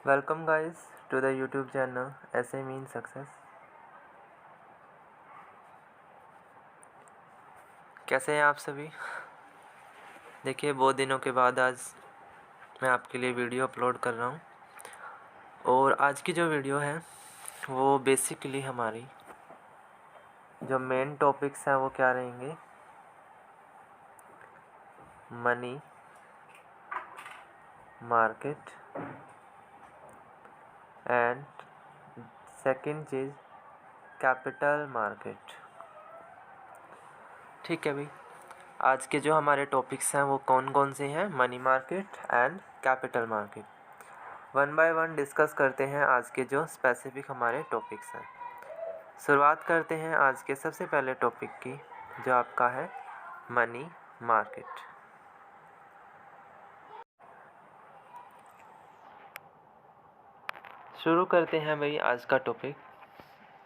Welcome guys to the YouTube channel SME in Success। कैसे हैं आप सभी। देखिए बहुत दिनों के बाद आज मैं आपके लिए वीडियो अपलोड कर रहा हूं और आज की जो वीडियो है वो बेसिकली हमारी जो मेन टॉपिक्स हैं वो क्या रहेंगे, money market and second cheese capital market. ठीक है भाई, आज के जो हमारे टॉपिक्स हैं वो कौन कौन से हैं, money market and capital market. One by one discuss करते हैं आज के जो स्पेसिफिक हमारे टॉपिक्स हैं। शुरुआत करते हैं आज के सबसे पहले टॉपिक की, जो आपका है मनी मार्केट। शुरू करते हैं भाई आज का टॉपिक।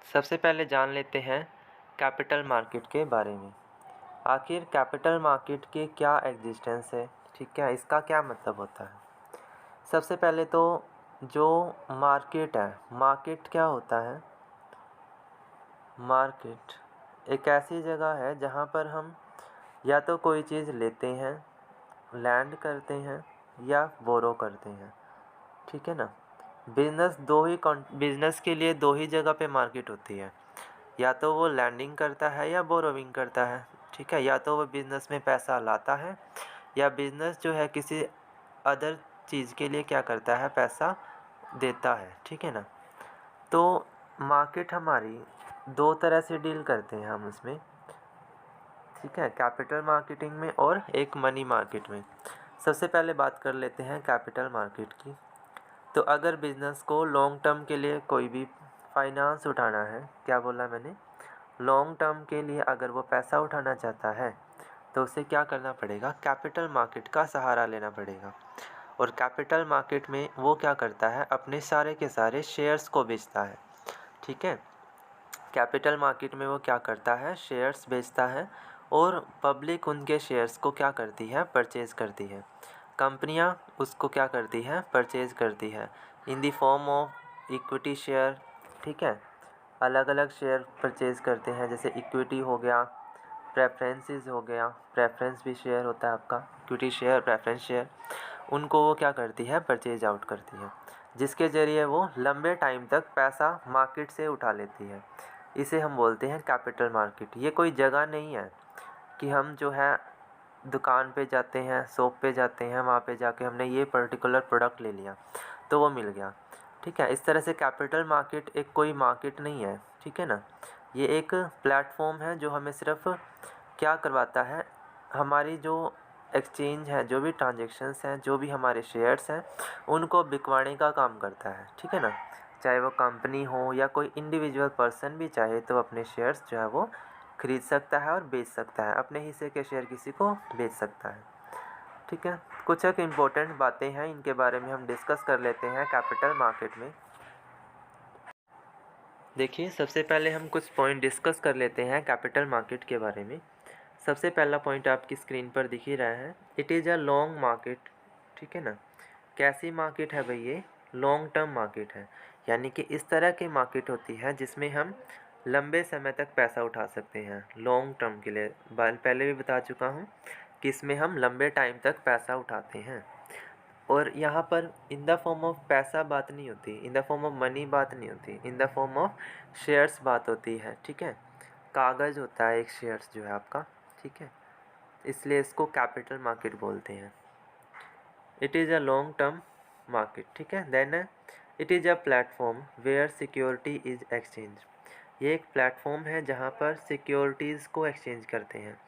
सबसे पहले जान लेते हैं कैपिटल मार्केट के बारे में। आखिर कैपिटल मार्केट की क्या एग्जिस्टेंस है, ठीक है, इसका क्या मतलब होता है। सबसे पहले तो जो मार्केट है, मार्केट क्या होता है। मार्केट एक ऐसी जगह है जहाँ पर हम या तो कोई चीज़ लेते हैं, लैंड करते हैं या बोरो करते हैं, ठीक है ना। बिजनेस के लिए दो ही जगह पे मार्केट होती है, या तो वो लैंडिंग करता है या बोरोविंग करता है, ठीक है। या तो वो बिज़नेस में पैसा लाता है या बिज़नेस जो है किसी अदर चीज़ के लिए क्या करता है, पैसा देता है, ठीक है ना। तो मार्केट हमारी दो तरह से डील करते हैं हम उसमें, ठीक है, कैपिटल मार्केटिंग में और एक मनी मार्केट में। सबसे पहले बात कर लेते हैं कैपिटल मार्केट की। तो अगर बिज़नेस को लॉन्ग टर्म के लिए कोई भी फाइनेंस उठाना है, क्या बोला मैंने, लॉन्ग टर्म के लिए अगर वो पैसा उठाना चाहता है तो उसे क्या करना पड़ेगा, कैपिटल मार्केट का सहारा लेना पड़ेगा। और कैपिटल मार्केट में वो क्या करता है, अपने सारे के सारे शेयर्स को बेचता है, ठीक है। कैपिटल मार्केट में वो क्या करता है, शेयर्स बेचता है और पब्लिक उनके शेयर्स को क्या करती है, परचेज़ करती है। कंपनियां उसको क्या करती है, परचेज़ करती है इन the form of equity share, ठीक है। अलग अलग शेयर परचेज़ करते हैं, जैसे इक्विटी हो गया, प्रेफरेंसेस हो गया, प्रेफरेंस भी शेयर होता है आपका, इक्विटी शेयर, प्रेफरेंस शेयर, उनको वो क्या करती है, परचेज आउट करती है, जिसके ज़रिए वो लंबे टाइम तक पैसा मार्केट से उठा लेती है। इसे हम बोलते हैं कैपिटल मार्केट। ये कोई जगह नहीं है कि हम जो है दुकान पे जाते हैं, शॉप पे जाते हैं, वहाँ पे जाके हमने ये पर्टिकुलर प्रोडक्ट ले लिया तो वो मिल गया, ठीक है। इस तरह से कैपिटल मार्केट एक कोई मार्केट नहीं है, ठीक है ना। ये एक प्लेटफॉर्म है जो हमें सिर्फ क्या करवाता है, हमारी जो एक्सचेंज है, जो भी ट्रांजेक्शन्स हैं, जो भी हमारे शेयर्स हैं, उनको बिकवाने का काम करता है, ठीक है ना। चाहे वो कंपनी हो या कोई इंडिविजुअल पर्सन भी चाहे तो अपने शेयर्स जो है वो खरीद सकता है और बेच सकता है, अपने हिस्से के शेयर किसी को बेच सकता है, ठीक है। कुछ एक इम्पोर्टेंट बातें हैं, इनके बारे में हम डिस्कस कर लेते हैं कैपिटल मार्केट में। देखिए सबसे पहले हम कुछ पॉइंट डिस्कस कर लेते हैं कैपिटल मार्केट के बारे में। सबसे पहला पॉइंट आपकी स्क्रीन पर दिख ही रहा है, it is a long market, ठीक है ना। कैसी मार्केट है भाई, ये लॉन्ग टर्म मार्केट है, यानी कि इस तरह की मार्केट होती है जिसमें हम लंबे समय तक पैसा उठा सकते हैं, लॉन्ग टर्म के लिए। पहले भी बता चुका हूँ कि इसमें हम लंबे टाइम तक पैसा उठाते हैं। और यहाँ पर इन द फॉर्म ऑफ पैसा बात नहीं होती, इन द फॉर्म ऑफ मनी बात नहीं होती, इन द फॉर्म ऑफ शेयर्स बात होती है, ठीक है। कागज़ होता है एक शेयर्स जो है आपका, ठीक है, इसलिए इसको कैपिटल मार्केट बोलते हैं। It is a long term market, ठीक है। Then it is a platform where security is exchange. ये एक प्लेटफॉर्म है जहाँ पर सिक्योरिटीज़ को एक्सचेंज करते हैं।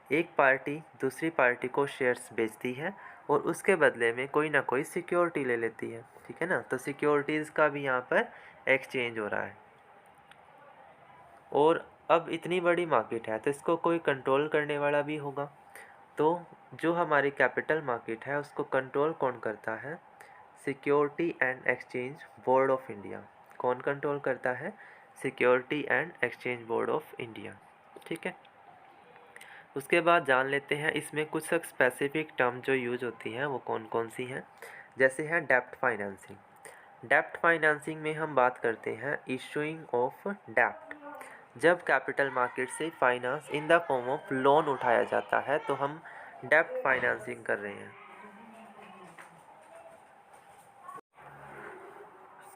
एक पार्टी दूसरी पार्टी को शेयर्स बेचती है और उसके बदले में कोई ना कोई सिक्योरिटी ले लेती है, ठीक है ना। तो सिक्योरिटीज़ का भी यहाँ पर एक्सचेंज हो रहा है। और अब इतनी बड़ी मार्केट है तो इसको कोई कंट्रोल करने वाला भी होगा। तो जो हमारी कैपिटल मार्केट है उसको कंट्रोल कौन करता है, security and exchange board of India. कौन कंट्रोल करता है, security and exchange board of India, ठीक है। उसके बाद जान लेते हैं इसमें कुछ स्पेसिफिक टर्म जो यूज होती हैं वो कौन कौन सी हैं। जैसे है डेप्ट फाइनेंसिंग। डेप्ट फाइनेंसिंग में हम बात करते हैं इशूइंग ऑफ डेप्ट। जब कैपिटल मार्केट से finance in the form of loan उठाया जाता है तो हम डेप्ट फाइनेंसिंग कर रहे हैं।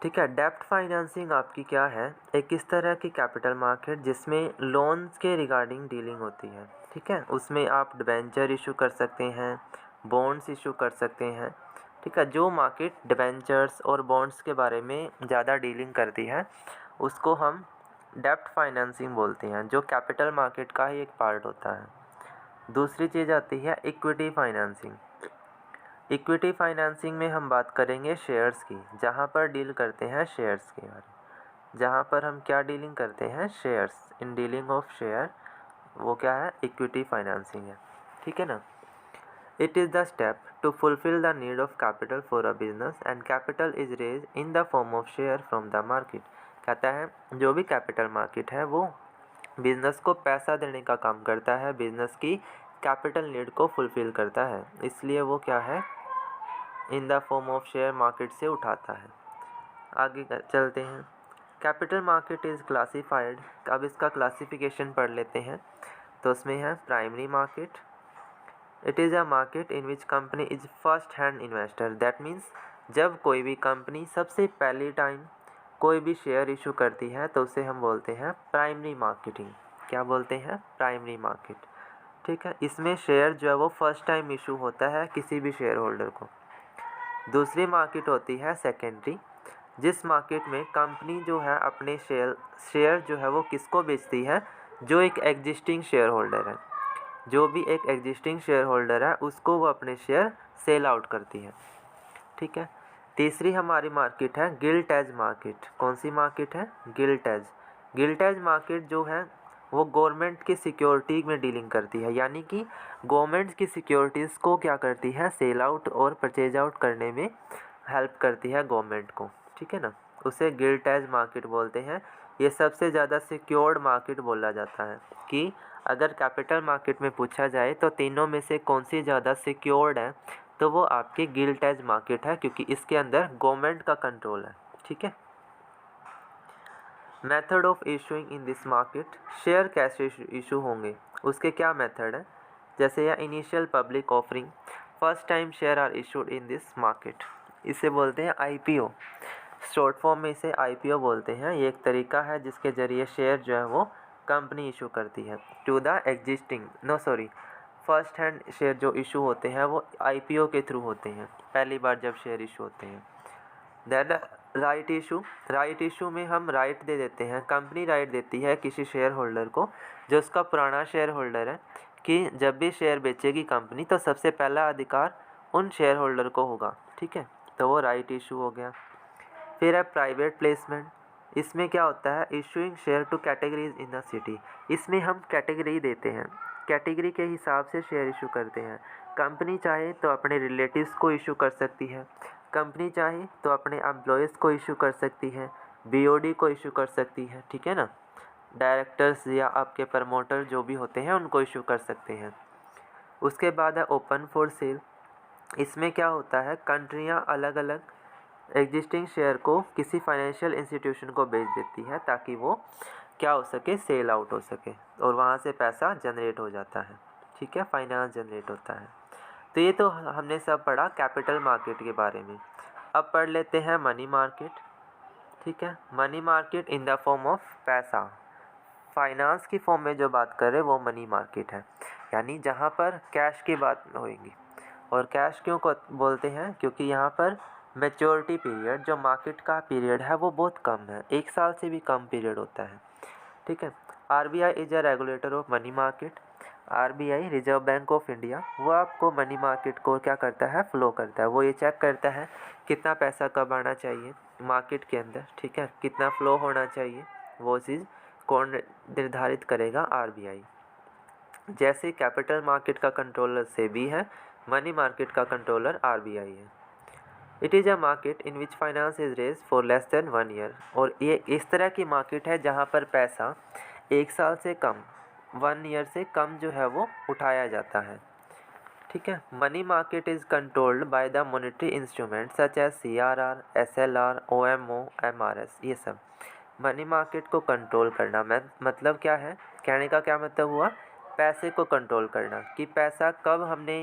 ठीक है, डेप्ट फाइनेंसिंग आपकी क्या है, एक इस तरह की कैपिटल मार्केट जिसमें लोन्स के रिगार्डिंग डीलिंग होती है। ठीक है, उसमें आप डिबेंचर इशू कर सकते हैं, बॉन्ड्स इशू कर सकते हैं। ठीक है, जो मार्केट डिबेंचर्स और बॉन्ड्स के बारे में ज़्यादा डीलिंग करती है उसको हम डेप्ट फाइनेंसिंग बोलते हैं, जो कैपिटल मार्केट का ही एक पार्ट होता है। दूसरी चीज़ आती है इक्विटी फाइनेंसिंग। इक्विटी फाइनेंसिंग में हम बात करेंगे शेयर्स की, जहाँ पर डील करते हैं शेयर्स के बारे, जहाँ पर हम क्या डीलिंग करते हैं, shares. In dealing of share, वो क्या है, इक्विटी फाइनेंसिंग है। ठीक है ना। It is the step to fulfil the need of capital for a business and capital is raise in the form of share from the market. कहता है जो भी कैपिटल मार्केट है वो बिजनेस को पैसा देने का काम करता है, बिजनेस की कैपिटल नीड को फुलफिल करता है, इसलिए वो क्या है, इन the form of share market से उठाता है। आगे चलते हैं। Capital market is classified. अब इसका क्लासिफिकेशन पढ़ लेते हैं। तो उसमें है primary market. It is a market in which company is first hand investor. That means जब कोई भी कंपनी सबसे पहली टाइम कोई भी शेयर इशू करती है तो उसे हम बोलते हैं प्राइमरी मार्केटिंग। क्या बोलते हैं, प्राइमरी मार्केट। ठीक है, इसमें शेयर जो है वो फर्स्ट टाइम इशू होता है किसी भी शेयर होल्डर को। दूसरी मार्केट होती है सेकेंडरी, जिस मार्केट में कंपनी जो है अपने शेयर जो है वो किसको बेचती है, जो एक एग्जिस्टिंग शेयर होल्डर है। जो भी एक एग्जिस्टिंग शेयर होल्डर है उसको वो अपने शेयर सेल आउट करती है। ठीक है। तीसरी हमारी मार्केट है गिल्ट एज मार्केट। कौन सी मार्केट है, gilt edge. Gilt edge market जो है वो गवर्नमेंट की सिक्योरिटी में डीलिंग करती है, यानी कि गवर्नमेंट की सिक्योरिटीज़ को क्या करती है, सेल आउट और परचेज आउट करने में हेल्प करती है गवर्नमेंट को। ठीक है ना, उसे गिल्ट एज मार्केट बोलते हैं। ये सबसे ज़्यादा सिक्योर्ड मार्केट बोला जाता है कि अगर कैपिटल मार्केट में पूछा जाए तो तीनों में से कौन सी ज़्यादा सिक्योर्ड है, तो वो आपकी गिल्ट एज मार्केट है, क्योंकि इसके अंदर गवर्नमेंट का कंट्रोल है। ठीक है। Method of issuing in this market, share कैसे इशू होंगे, उसके क्या मेथड है, जैसे या initial public offering, first time share are issued in this market, इसे बोलते हैं आईपीओ। शॉर्ट फॉर्म में इसे आईपीओ बोलते हैं। ये एक तरीका है जिसके ज़रिए शेयर जो है वो कंपनी इशू करती है to the first hand share जो इशू होते हैं वो आईपीओ के थ्रू होते हैं, पहली बार जब शेयर इशू होते हैं। Then right issue. Right issue में हम राइट दे देते हैं, कंपनी राइट देती है किसी शेयर होल्डर को जो उसका पुराना शेयर होल्डर है, कि जब भी शेयर बेचेगी कंपनी तो सबसे पहला अधिकार उन शेयर होल्डर को होगा। ठीक है, तो वो राइट इशू हो गया। फिर है प्राइवेट प्लेसमेंट। इसमें क्या होता है, issuing share two categories in the city. इसमें हम कैटेगरी देते हैं, कैटेगरी के हिसाब से शेयर इशू करते हैं। कंपनी चाहे तो अपने रिलेटिव्स को इशू कर सकती है, कंपनी चाहे तो अपने एम्प्लॉयज़ को इशू कर सकती है, बीओडी को इशू कर सकती है। ठीक है ना, डायरेक्टर्स या आपके प्रमोटर जो भी होते हैं उनको इशू कर सकते हैं। उसके बाद है ओपन फॉर सेल। इसमें क्या होता है, कंट्रियां अलग अलग एग्जिस्टिंग शेयर को किसी फाइनेंशियल इंस्टीट्यूशन को बेच देती है ताकि वो क्या हो सके, सेल आउट हो सके, और वहाँ से पैसा जनरेट हो जाता है। ठीक है, फाइनेंस जनरेट होता है। तो ये तो हमने सब पढ़ा कैपिटल मार्केट के बारे में। अब पढ़ लेते हैं मनी मार्केट। ठीक है, money market in the form of पैसा, फाइनेंस की फॉर्म में जो बात करें वो मनी मार्केट है, यानी जहाँ पर कैश की बात होगी। और कैश क्यों को बोलते हैं, क्योंकि यहाँ पर मैच्योरिटी पीरियड जो मार्केट का पीरियड है वो बहुत कम है, 1 साल से भी कम पीरियड होता है। ठीक है। RBI is a regulator of money market. RBI reserve bank of India, वो आपको मनी मार्केट को क्या करता है, फ्लो करता है। वो ये चेक करता है कितना पैसा कब आना चाहिए मार्केट के अंदर, ठीक है, कितना फ्लो होना चाहिए, वो चीज़ कौन निर्धारित करेगा, आरबीआई। जैसे कैपिटल मार्केट का कंट्रोलर सेबी है, मनी मार्केट का कंट्रोलर आरबीआई है। It is a market in which finance is raise for less than 1 year. और ये इस तरह की मार्केट है जहाँ पर पैसा 1 साल से कम, 1 ईयर से कम जो है वो उठाया जाता है। ठीक है। Money market is controlled by the monetary instrument such as CRR, SLR, OMO, MRS। ये सब मनी मार्केट को कंट्रोल करना मतलब क्या है, कहने का क्या मतलब हुआ, पैसे को कंट्रोल करना कि पैसा कब हमने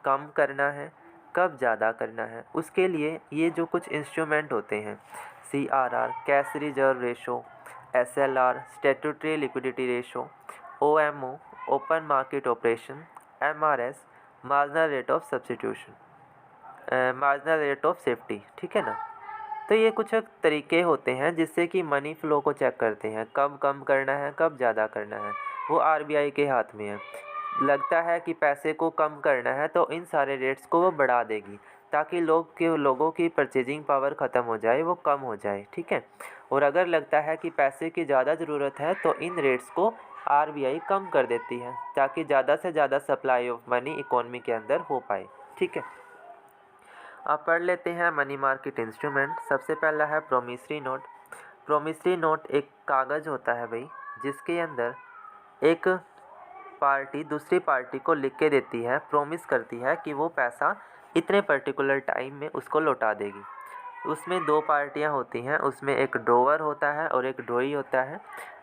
कम करना है, कब ज़्यादा करना है। उसके लिए ये जो कुछ इंस्ट्रूमेंट होते हैं, CRR cash reserve ratio, SLR statutory liquidity ratio, OMO open market operation, MRS marginal rate of substitution, marginal rate of safety. ठीक है ना। तो ये कुछ तरीके होते हैं जिससे कि मनी फ्लो को चेक करते हैं, कब कम करना है, कब ज़्यादा करना है, वो RBI के हाथ में है। लगता है कि पैसे को कम करना है तो इन सारे रेट्स को वो बढ़ा देगी ताकि लोगों की परचेजिंग पावर ख़त्म हो जाए, वो कम हो जाए। ठीक है। और अगर लगता है कि पैसे की ज़्यादा ज़रूरत है तो इन रेट्स को RBI कम कर देती है ताकि ज़्यादा से ज़्यादा सप्लाई ऑफ मनी इकोनॉमी के अंदर हो पाए। ठीक है। अब पढ़ लेते हैं मनी मार्केट इंस्ट्रूमेंट। सबसे पहला है प्रोमिसरी नोट। प्रोमिसरी नोट एक कागज़ होता है भाई, जिसके अंदर एक पार्टी दूसरी पार्टी को लिख के देती है, प्रॉमिस करती है कि वो पैसा इतने पर्टिकुलर टाइम में उसको लौटा देगी। उसमें दो पार्टियां होती हैं, उसमें एक ड्रोवर होता है और एक ड्रोई होता है।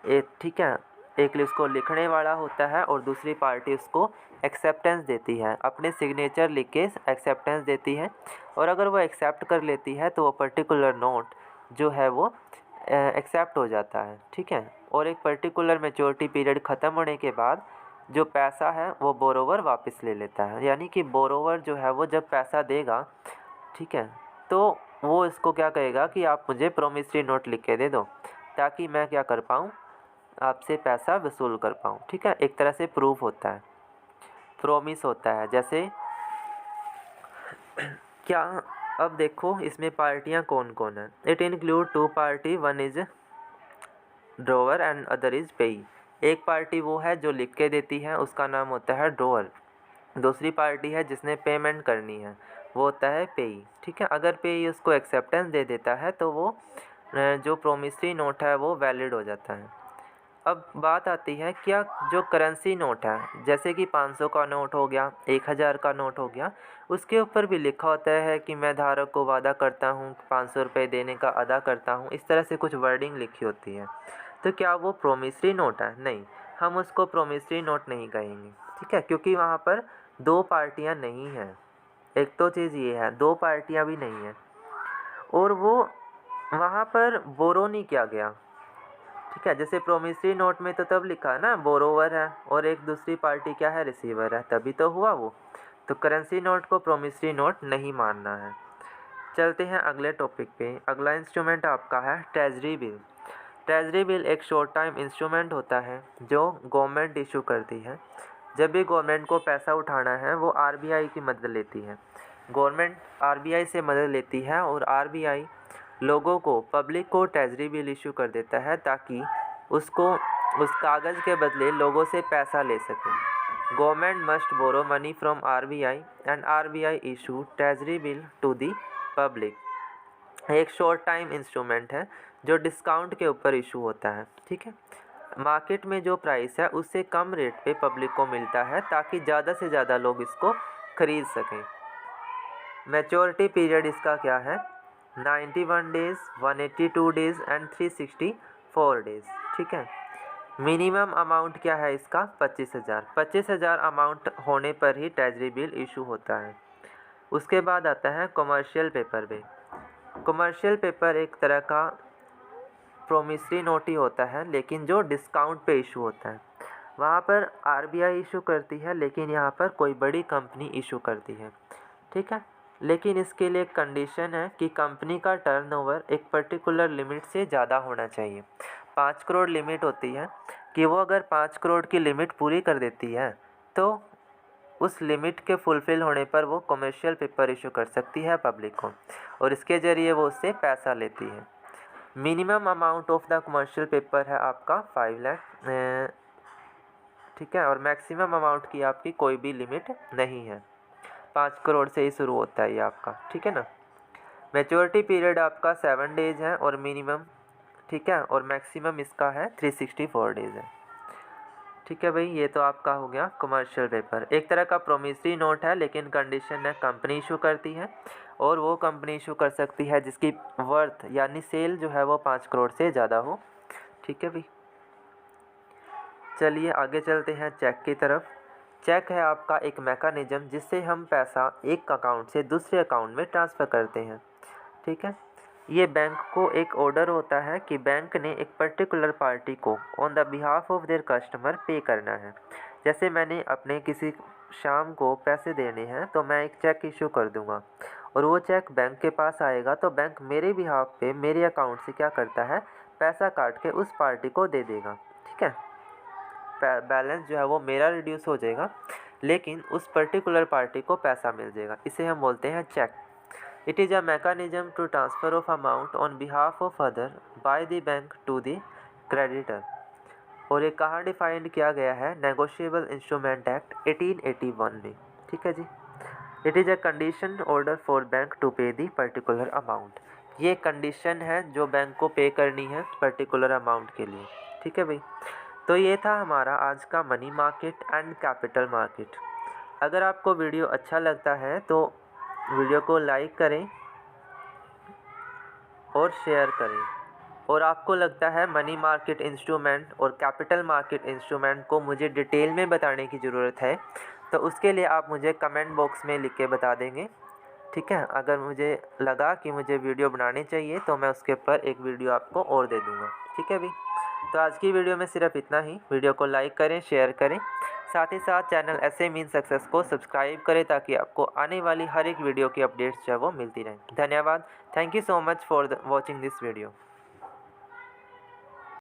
एक ठीक है, एक उसको लिखने वाला होता है और दूसरी पार्टी उसको एक्सेप्टेंस देती है, अपने सिग्नेचर लिख के एक्सेप्टेंस देती है। और अगर वो एक्सेप्ट कर लेती है तो वो पर्टिकुलर नोट जो है वो एक्सेप्ट हो जाता है। ठीक है। और एक पर्टिकुलर मैच्योरिटी पीरियड ख़त्म होने के बाद जो पैसा है वो बोरोवर वापस ले लेता है। यानी कि बोरोवर जो है वो जब पैसा देगा, ठीक है, तो वो इसको क्या कहेगा कि आप मुझे प्रोमिसरी नोट लिख के दे दो ताकि मैं क्या कर पाऊँ, आपसे पैसा वसूल कर पाऊँ। ठीक है। एक तरह से प्रूफ होता है, प्रोमिस होता है। जैसे क्या, अब देखो इसमें पार्टियां कौन कौन है। It include to party, one is drawer and other is पेई। एक पार्टी वो है जो लिख के देती है, उसका नाम होता है ड्रोवर। दूसरी पार्टी है जिसने पेमेंट करनी है, वो होता है पेई। ठीक है। अगर पेई उसको एक्सेप्टेंस दे देता है तो वो जो प्रोमिसरी नोट है वो वैलिड हो जाता है। अब बात आती है क्या, जो करेंसी नोट है जैसे कि 500 का नोट हो गया, 1000 का नोट हो गया, उसके ऊपर भी लिखा होता है कि मैं धारक को वादा करता हूँ 500 रुपये देने का अदा करता हूँ। इस तरह से कुछ वर्डिंग लिखी होती है। तो क्या वो प्रोमिसरी नोट है? नहीं, हम उसको प्रोमिसरी नोट नहीं कहेंगे। ठीक है। क्योंकि वहाँ पर दो पार्टियाँ नहीं हैं। एक तो चीज़ ये है, दो पार्टियाँ भी नहीं हैं और वो वहाँ पर बोरो नहीं किया गया। ठीक है। जैसे प्रोमिसरी नोट में तो तब लिखा है ना, बोरोवर है और एक दूसरी पार्टी क्या है, रिसीवर है, तभी तो हुआ वो। तो करेंसी नोट को प्रोमिसरी नोट नहीं मानना है। चलते हैं अगले टॉपिक पे। अगला इंस्ट्रूमेंट आपका है ट्रेजरी बिल। ट्रेजरी बिल एक शॉर्ट टाइम इंस्ट्रूमेंट होता है जो गवर्नमेंट इशू करती है। जब भी गवर्नमेंट को पैसा उठाना है वो RBI की मदद लेती है। गवर्नमेंट RBI से मदद लेती है और RBI लोगों को, पब्लिक को ट्रेजरी बिल इशू कर देता है ताकि उसको उस कागज़ के बदले लोगों से पैसा ले सके। Government must borrow money from RBI and RBI issue treasury bill to the public. एक शॉर्ट टाइम इंस्ट्रूमेंट है जो डिस्काउंट के ऊपर इशू होता है। ठीक है। मार्केट में जो प्राइस है उससे कम रेट पे पब्लिक को मिलता है ताकि ज़्यादा से ज़्यादा लोग इसको खरीद सकें। मैच्योरिटी पीरियड इसका क्या है, 91 डेज़, 182 डेज़ एंड 364 डेज़। ठीक है। मिनिमम अमाउंट क्या है इसका, 25,000। 25,000 अमाउंट होने पर ही ट्रेजरी बिल इशू होता है। उसके बाद आता है commercial paper bill. Commercial paper एक तरह का प्रोमिसरी नोट ही होता है लेकिन जो डिस्काउंट पे इशू होता है। वहाँ पर RBI इशू करती है लेकिन यहाँ पर कोई बड़ी कंपनी इशू करती है। ठीक है। लेकिन इसके लिए एक कंडीशन है कि कंपनी का टर्नओवर एक पर्टिकुलर लिमिट से ज़्यादा होना चाहिए। 5 करोड़ लिमिट होती है कि वो अगर 5 करोड़ की लिमिट पूरी कर देती है तो उस लिमिट के फुलफ़िल होने पर वो कमर्शियल पेपर इशू कर सकती है पब्लिक को और इसके ज़रिए वो उससे पैसा लेती है। Minimum amount of the commercial paper है आपका 5 लाख। ठीक है। और मैक्सिमम अमाउंट की आपकी कोई भी लिमिट नहीं है, 5 करोड़ से ही शुरू होता है ये आपका। ठीक है ना। मैच्योरिटी पीरियड आपका 7 डेज़ है और मिनिमम, ठीक है, और मैक्सिमम इसका है 364 डेज़ है। ठीक है भाई, ये तो आपका हो गया कमर्शियल पेपर। एक तरह का प्रोमिसरी नोट है, लेकिन कंडीशन है कंपनी इशू करती है, और वो कंपनी इशू कर सकती है जिसकी वर्थ यानी सेल जो है वो 5 करोड़ से ज़्यादा हो। ठीक है भाई, चलिए आगे चलते हैं चेक की तरफ। चेक है आपका एक मैकेनिज्म जिससे हम पैसा एक अकाउंट से दूसरे अकाउंट में ट्रांसफ़र करते हैं। ठीक है, ये बैंक को एक ऑर्डर होता है कि बैंक ने एक पर्टिकुलर पार्टी को on the behalf of their customer पे करना है। जैसे मैंने अपने किसी शाम को पैसे देने हैं तो मैं एक चेक इशू कर दूंगा, और वो चेक बैंक के पास आएगा तो बैंक मेरे बिहाफ पे मेरे अकाउंट से क्या करता है, पैसा काट के उस पार्टी को दे देगा। ठीक है, बैलेंस जो है वो मेरा रिड्यूस हो जाएगा, लेकिन उस पर्टिकुलर पार्टी को पैसा मिल जाएगा। इसे हम बोलते हैं cheque. It is a mechanism to transfer of amount on behalf of other by the bank to the creditor. और ये कहाँ डिफाइंड किया गया है, नेगोशिएबल इंस्ट्रूमेंट एक्ट 1881 में। ठीक है जी, it is a condition order for bank to pay the particular amount. ये कंडीशन है जो बैंक को पे करनी है पर्टिकुलर अमाउंट के लिए। ठीक है भाई, तो ये था हमारा आज का money market and capital market. अगर आपको वीडियो अच्छा लगता है तो वीडियो को लाइक करें और शेयर करें, और आपको लगता है मनी मार्केट इंस्ट्रूमेंट और कैपिटल मार्केट इंस्ट्रूमेंट को मुझे डिटेल में बताने की ज़रूरत है, तो उसके लिए आप मुझे कमेंट बॉक्स में लिख के बता देंगे। ठीक है, अगर मुझे लगा कि मुझे वीडियो बनानी चाहिए तो मैं उसके ऊपर एक वीडियो आपको और दे दूँगा। ठीक है भाई, तो आज की वीडियो में सिर्फ इतना ही। वीडियो को लाइक करें, शेयर करें, साथ ही साथ चैनल ऐसे मीन सक्सेस को सब्सक्राइब करें ताकि आपको आने वाली हर एक वीडियो की अपडेट्स जो है वो मिलती रहें। धन्यवाद। Thank you so much for watching this video.